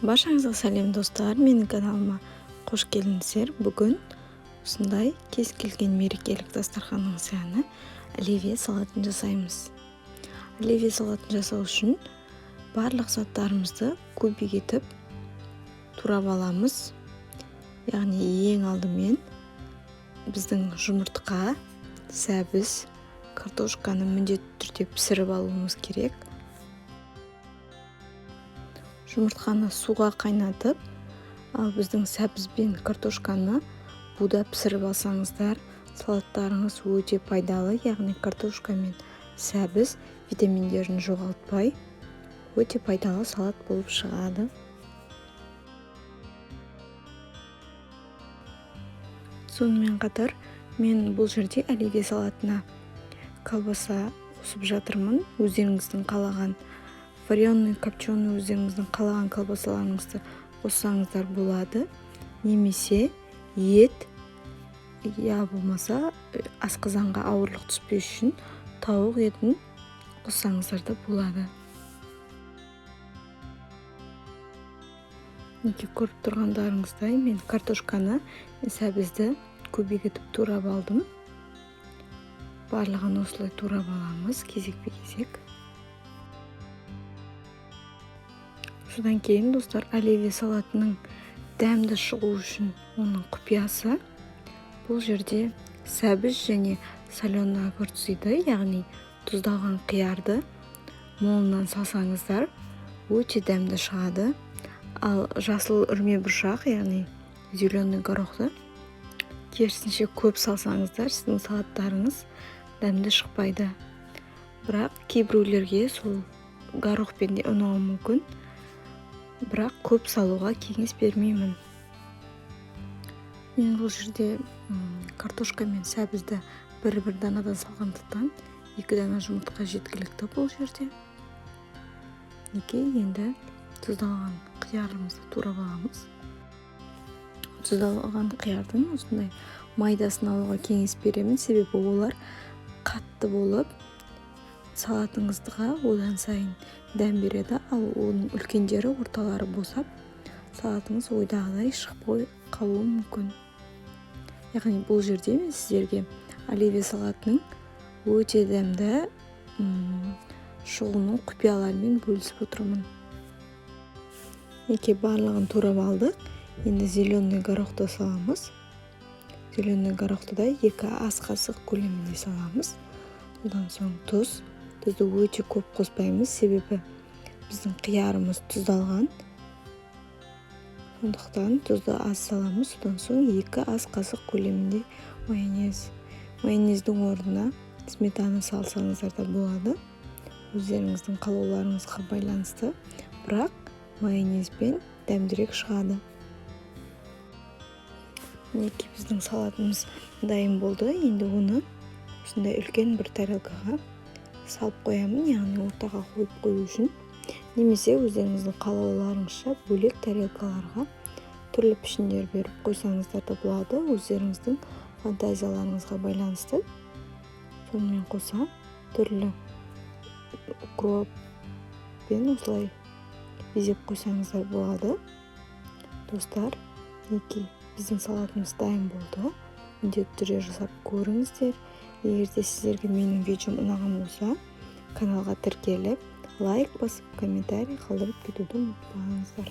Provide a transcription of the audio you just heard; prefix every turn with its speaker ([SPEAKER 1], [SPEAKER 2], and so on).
[SPEAKER 1] Башыңызға сәлем достар, менің каналыма қош келдіңіздер. Бүгін осындай кез келген мерекелік дастарханның сәні оливье салатын жасаймыз. Оливье салатын жасау үшін барлық заттарымызды кубик етіп турап аламыз. Яғни ең алдымен біздің жұмыртқа, сәбіз, картошканы міндетті түрде пісіріп алуымыз керек. Жұмыртқаны суға қайнатып, ал біздің сәбіз бен картошканы буда пісіріп алсаңыздар, салаттарыңыз өте пайдалы, яғни картошка мен сәбіз витаминдерін жоғалтпай, өте пайдалы салат болып шығады. Сонымен қатар, мен бұл жерде оливье салатына колбаса қосып жатырмын. Өздеріңіздің қалаған вареный, копченый, өздеріңіздің қалаған колбасаларыңызды қоссаңыздар болады. Немесе ет, я болмаса асқазанға ауырлық түспес үшін тауық етін қоссаңыздар да болады. Неге көріп тұрғандарыңыздай, мен картошканы, сәбізді кубик етіп турап алдым. Барлығын осылай турап аламыз, кезекпе-кезек. Содан кейін, достар, оливье салатының дәмді шығу үшін оның құпиясы бұл жерде сәбіз және соленый огурцыйды, яғни тұздалған қиярды молынан салсаңыздар, өте дәмді шығады. Ал жасыл үрме бұршақ, яғни зеленый горохты керісінше көп салсаңыздар, сіздің салаттарыңыз дәмді шықпайды. Бірақ кейбіреулерге сол горохпен де ұнауы мүмкін. Бірақ көп салуға кеңес бермеймін. Мен бұл жерде картошка мен сәбізді бір-бір данадан салғандықтан 2 дана жұмыртқа жеткілікті бұл жерде. Неге енді тұздалған қиярымызды турап аламыз. Тұздалған қиярдың осындай майдасын алуға кеңес беремін, себебі олар қатты болып салатыңызға одан сайын дәм береді, ал оның үлкендері орталары босап, салатыңыз ойдағыдай шықпай қалуы мүмкін. Яғни бұл жерде мен сіздерге оливье салатының өте дәмді шығуының құпияларымен бөлісіп отырмын. Неге барлығын турап алдық, енді зеленый горохты саламыз. Зеленый горохты да 2 ас қасық көлемінде саламыз. Одан соң тұз. Тұзды өте көп қоспаймыз, себебі біздің қиярымыз тұздалған. Сондықтан тұзды аз саламыз. Содан соң 2 ас қасық көлемінде майонез. Майонездің орнына сметана салсаңыздар да болады. Өздеріңіздің қалауларыңызға байланысты, бірақ майонезбен дәмдірек шығады. Неге біздің салатымыз дайын болды, енді оны осындай үлкен бір тарелкаға салып қоямын, яғни ортаға қойып қою үшін. Немесе өздеріңіздің қалауларыңызша бөлек тарелкаларға түрлі пішіндер беріп қойсаңыздар да болады, өздеріңіздің фантазияларыңызға байланысты. Сонымен қоса түрлі укроппен осылай безеп қойсаңыздар болады. Достар, неге біздің салатымыз дайын болды, міндетті түрде жасап көріңіздер. Егер де сіздерге менің видеом ұнаған болса, каналға тіркеліп, лайк басып, комментарий қалдырып кетуді ұмытпаңыздар.